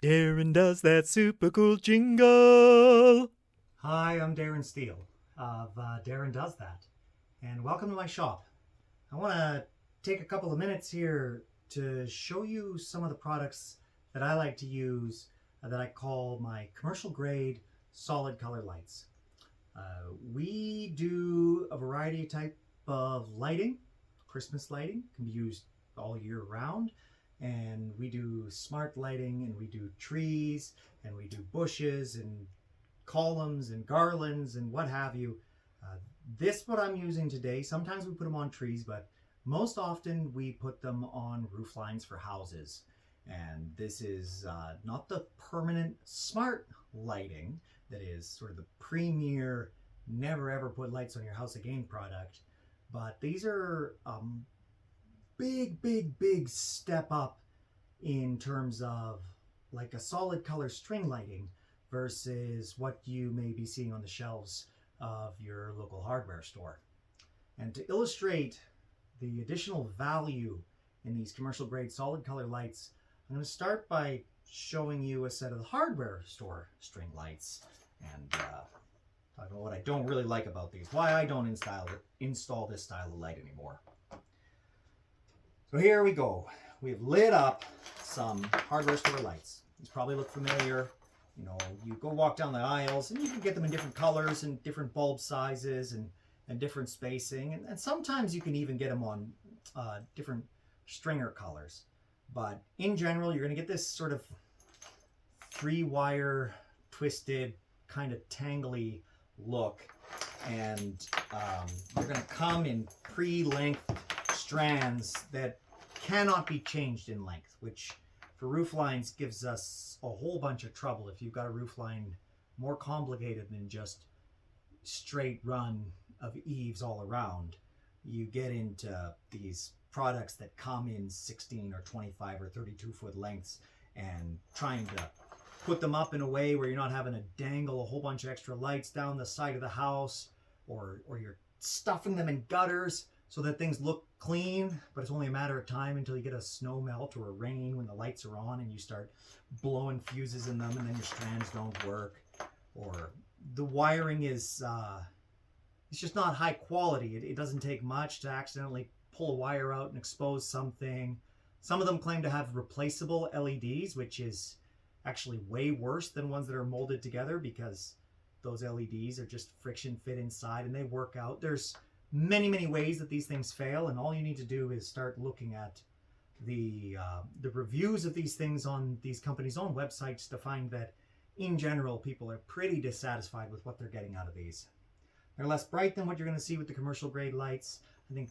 Darren does that super cool jingle. Hi, I'm Darren Steele of Darren Does That, and welcome to my shop. I want to take a couple of minutes here to show you some of the products that I like to use that I call my commercial grade solid color lights. We do a variety type of lighting. Christmas lighting can be used all year round, and we do smart lighting, and we do trees, and we do bushes and columns and garlands and what have you. This what I'm using today. Sometimes we put them on trees, but most often we put them on roof lines for houses. And this is not the permanent smart lighting that is sort of the premier never ever put lights on your house again product, but these are big step up in terms of like a solid color string lighting versus what you may be seeing on the shelves of your local hardware store. And to illustrate the additional value in these commercial grade solid color lights, I'm going to start by showing you a set of the hardware store string lights and talk about what I don't really like about these, why I don't install this style of light anymore. So here we go. We've lit up some hardware store lights. These probably look familiar. You know, you go walk down the aisles and you can get them in different colors and different bulb sizes and different spacing. And sometimes you can even get them on different stringer colors. But in general, you're going to get this sort of 3-wire twisted kind of tangly look. And they're going to come in pre-length strands that cannot be changed in length, which for roof lines gives us a whole bunch of trouble. If you've got a roof line more complicated than just straight run of eaves all around, you get into these products that come in 16 or 25 or 32 foot lengths, and trying to put them up in a way where you're not having to dangle a whole bunch of extra lights down the side of the house, or you're stuffing them in gutters so that things look clean, but it's only a matter of time until you get a snow melt or a rain when the lights are on and you start blowing fuses in them and then your strands don't work, or the wiring is it's just not high quality. It doesn't take much to accidentally pull a wire out and expose something. Some of them claim to have replaceable LEDs, which is actually way worse than ones that are molded together, because those LEDs are just friction fit inside and they work out. There's many ways that these things fail, and all you need to do is start looking at the reviews of these things on these companies' own websites to find that in general people are pretty dissatisfied with what they're getting out of these. They're less bright than what you're going to see with the commercial grade lights. I think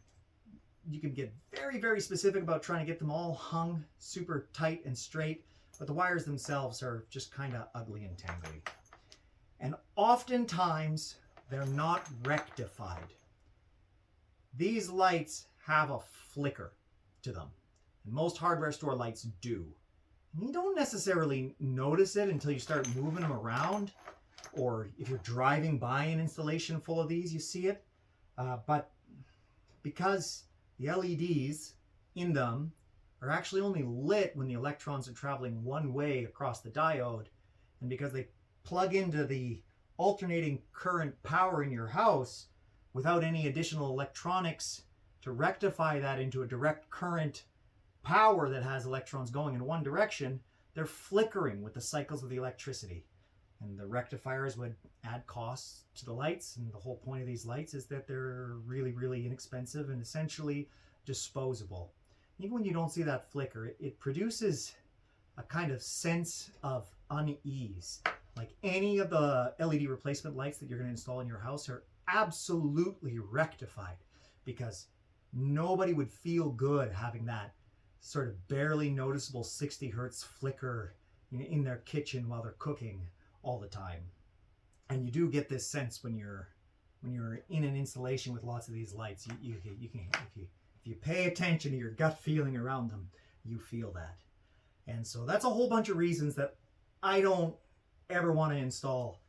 you can get very specific about trying to get them all hung super tight and straight, but the wires themselves are just kind of ugly and tangly. And oftentimes they're not rectified. These lights have a flicker to them, and most hardware store lights do. And you don't necessarily notice it until you start moving them around, or if you're driving by an installation full of these, you see it. But because the LEDs in them are actually only lit when the electrons are traveling one way across the diode, and because they plug into the alternating current power in your house without any additional electronics to rectify that into a direct current power that has electrons going in one direction, they're flickering with the cycles of the electricity. And the rectifiers would add costs to the lights, and the whole point of these lights is that they're really inexpensive and essentially disposable. Even when you don't see that flicker, it produces a kind of sense of unease. Like any of the LED replacement lights that you're going to install in your house are absolutely rectified, because nobody would feel good having that sort of barely noticeable 60 hertz flicker in their kitchen while they're cooking all the time. And you do get this sense when you're in an installation with lots of these lights. You can, if you pay attention to your gut feeling around them, you feel that. And so that's a whole bunch of reasons that I don't ever want to install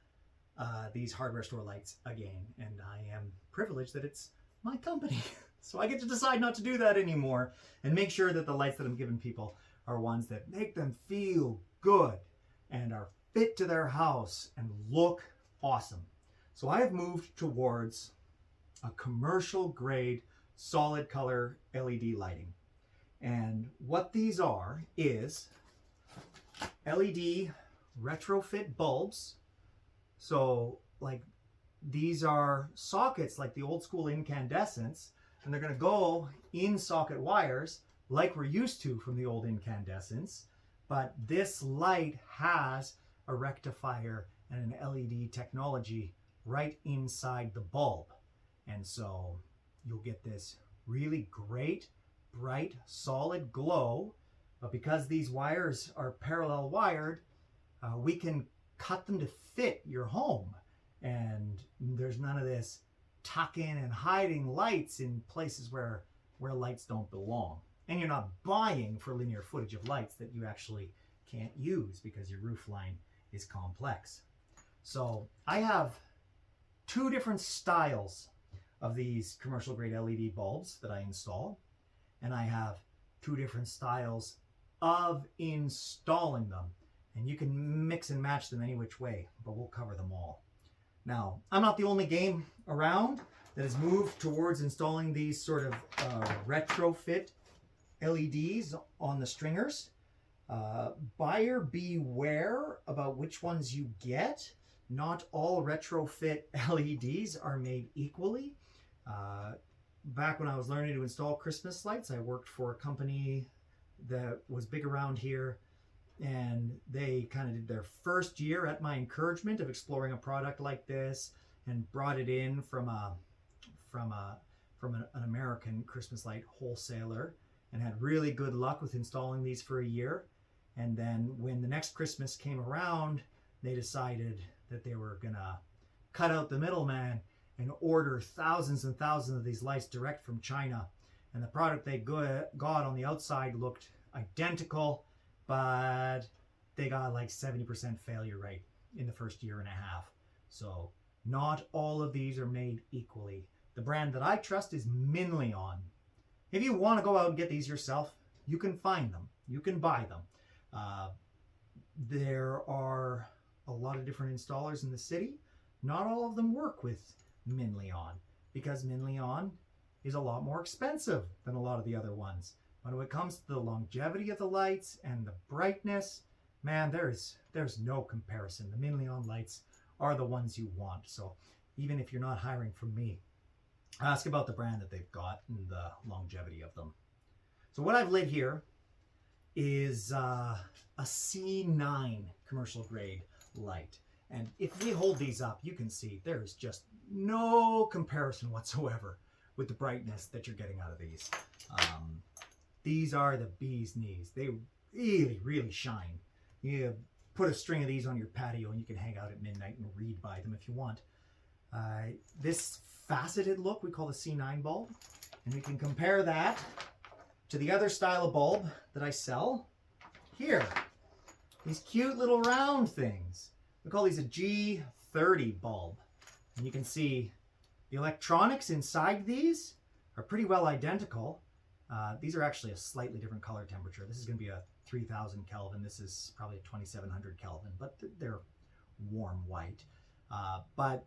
these hardware store lights again. And I am privileged that it's my company. So I get to decide not to do that anymore, and make sure that the lights that I'm giving people are ones that make them feel good fit to their house and look awesome. So I have moved towards a commercial grade solid color LED lighting. And what these are is LED retrofit bulbs. So like these are sockets like the old school incandescents, and they're going to go in socket wires like we're used to from the old incandescents. But this light has a rectifier and an LED technology right inside the bulb. And so you'll get this really great, bright, solid glow. But because these wires are parallel wired, we can cut them to fit your home. And there's none of this tucking and hiding lights in places where lights don't belong. And you're not buying for linear footage of lights that you actually can't use because your roof line is complex. So I have two different styles of these commercial grade LED bulbs that I install. And I have two different styles of installing them. And you can mix and match them any which way, but we'll cover them all. Now, I'm not the only game around that has moved towards installing these sort of retrofit LEDs on the stringers. Buyer beware about which ones you get. Not all retrofit LEDs are made equally. Back when I was learning to install Christmas lights, I worked for a company that was big around here, and they kind of did their first year at my encouragement of exploring a product like this, and brought it in from an American Christmas light wholesaler, and had really good luck with installing these for a year. And then when the next Christmas came around, they decided that they were gonna cut out the middleman and order thousands and thousands of these lights direct from China. And the product they got on the outside looked identical, but they got like 70% failure rate in the first year and a half. So not all of these are made equally. The brand that I trust is Minleon. If you want to go out and get these yourself, you can find them. You can buy them. There are a lot of different installers in the city. Not all of them work with Minleon because Minleon is a lot more expensive than a lot of the other ones. But when it comes to the longevity of the lights and the brightness, man, there's no comparison. The Minleon lights are the ones you want. So even if you're not hiring from me, ask about the brand that they've got and the longevity of them. So what I've lit here is a C9 commercial grade light. And if we hold these up, you can see there's just no comparison whatsoever with the brightness that you're getting out of these. These are the bee's knees. They really, really shine. You put a string of these on your patio and you can hang out at midnight and read by them if you want. This faceted look we call the C9 bulb, and we can compare that to the other style of bulb that I sell here. These cute little round things. We call these a G30 bulb. And you can see the electronics inside these are pretty well identical. These are actually a slightly different color temperature. This is going to be a 3000 Kelvin. This is probably a 2700 Kelvin, but they're warm white. But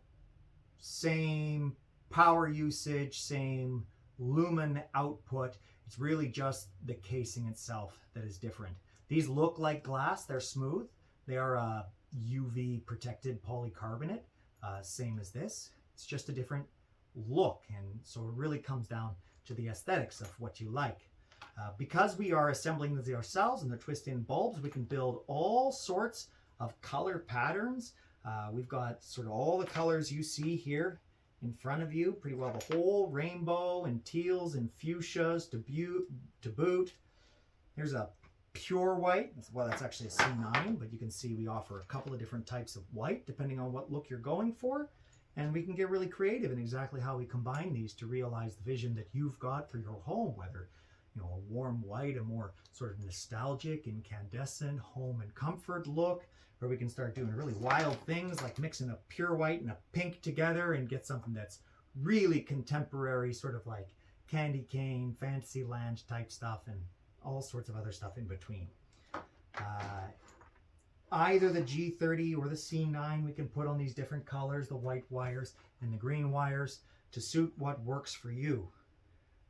same power usage, same lumen output. It's really just the casing itself that is different. These look like glass. They're smooth. They are UV protected polycarbonate, same as this. It's just a different look, and so it really comes down to the aesthetics of what you like. Because we are assembling these ourselves and they're twist-in bulbs, we can build all sorts of color patterns. We've got sort of all the colors you see here in front of you, pretty well the whole rainbow, and teals and fuchsias to boot. Here's a pure white. Well, that's actually a C9, but you can see we offer a couple of different types of white depending on what look you're going for. And we can get really creative in exactly how we combine these to realize the vision that you've got for your home, whether a warm white, a more sort of nostalgic, incandescent home and comfort look, or we can start doing really wild things like mixing a pure white and a pink together and get something that's really contemporary, sort of like candy cane, Fantasyland type stuff, and all sorts of other stuff in between. either the G30 or the C9 we can put on these different colors, the white wires and the green wires, to suit what works for you.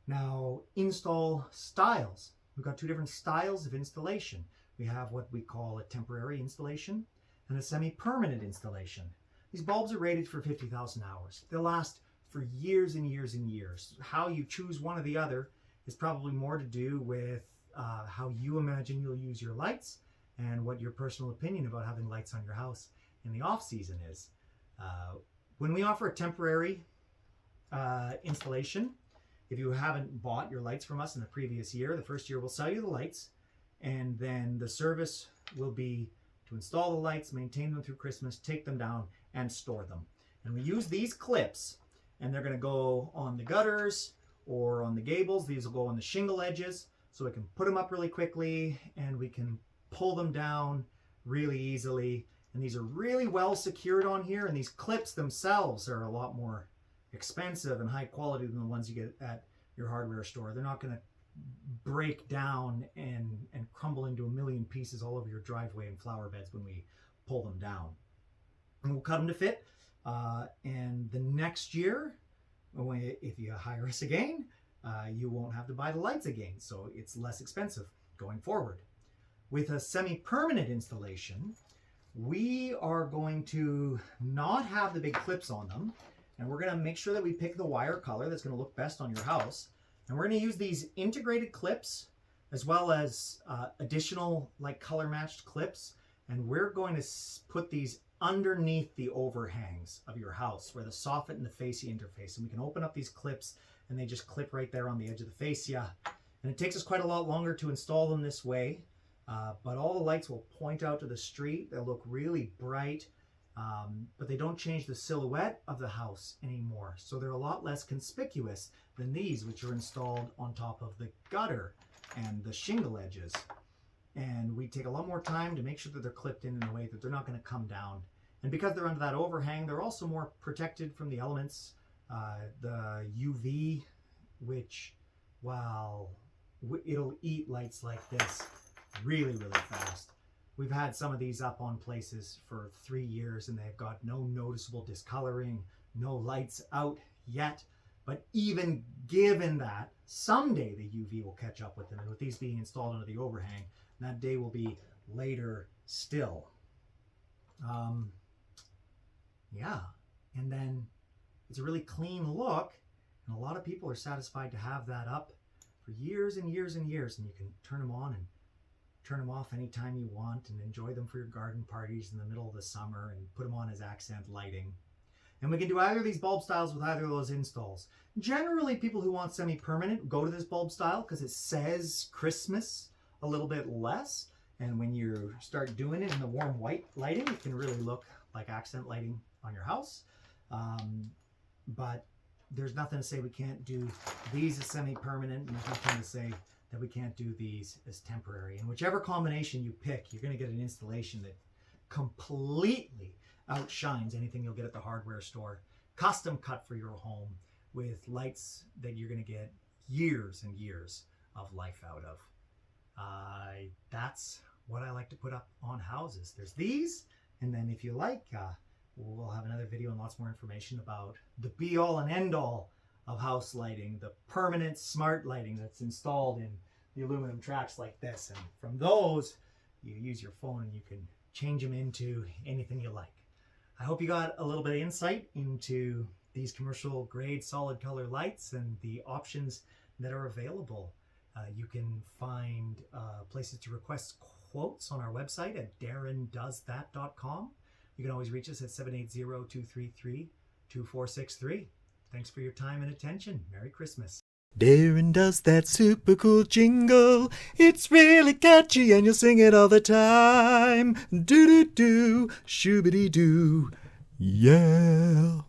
Now, install styles. We've got two different styles of installation. We have what we call a temporary installation and a semi-permanent installation. These bulbs are rated for 50,000 hours. They'll last for years and years and years. How you choose one or the other is probably more to do with how you imagine you'll use your lights and what your personal opinion about having lights on your house in the off season is. When we offer a temporary installation, if you haven't bought your lights from us in the previous year, the first year we'll sell you the lights, and then the service will be to install the lights, maintain them through Christmas, take them down, and store them. And we use these clips, and they're going to go on the gutters or on the gables. These will go on the shingle edges, so we can put them up really quickly, and we can pull them down really easily. And these are really well secured on here, and these clips themselves are a lot more expensive and high quality than the ones you get at your hardware store. They're not going to break down and crumble into a million pieces all over your driveway and flower beds when we pull them down. And we'll cut them to fit. And the next year, if you hire us again, you won't have to buy the lights again. So it's less expensive going forward. With a semi-permanent installation, we are going to not have the big clips on them. And we're going to make sure that we pick the wire color that's going to look best on your house. And we're going to use these integrated clips as well as additional like color matched clips. And we're going to put these underneath the overhangs of your house where the soffit and the fascia interface. And we can open up these clips and they just clip right there on the edge of the fascia. And it takes us quite a lot longer to install them this way. But all the lights will point out to the street. They'll look really bright. But they don't change the silhouette of the house anymore. So they're a lot less conspicuous than these, which are installed on top of the gutter and the shingle edges. And we take a lot more time to make sure that they're clipped in a way that they're not going to come down. And because they're under that overhang, they're also more protected from the elements. The UV, which, while it'll eat lights like this really, really fast. We've had some of these up on places for 3 years and they've got no noticeable discoloring, no lights out yet. But even given that, someday the UV will catch up with them. And with these being installed under the overhang, that day will be later still. Yeah, and then it's a really clean look. And a lot of people are satisfied to have that up for years and years and years. And you can turn them on and turn them off anytime you want and enjoy them for your garden parties in the middle of the summer and put them on as accent lighting. And we can do either of these bulb styles with either of those installs. Generally, people who want semi-permanent go to this bulb style because it says Christmas a little bit less. And when you start doing it in the warm white lighting, it can really look like accent lighting on your house. But there's nothing to say we can't do these as semi-permanent, and there's nothing to say that we can't do these as temporary. And whichever combination you pick, you're going to get an installation that completely outshines anything you'll get at the hardware store. Custom cut for your home with lights that you're going to get years and years of life out of. That's what I like to put up on houses. There's these, and then if you like, we'll have another video and lots more information about the be-all and end-all of house lighting, the permanent smart lighting that's installed in the aluminum tracks like this. And from those, you use your phone and you can change them into anything you like. I hope you got a little bit of insight into these commercial grade solid color lights and the options that are available. You can find places to request quotes on our website at darrendoesthat.com. You can always reach us at 780-233-2463. Thanks for your time and attention. Merry Christmas. Darren does that super cool jingle. It's really catchy and you'll sing it all the time. Do-do-do, shoobity-doo, yeah.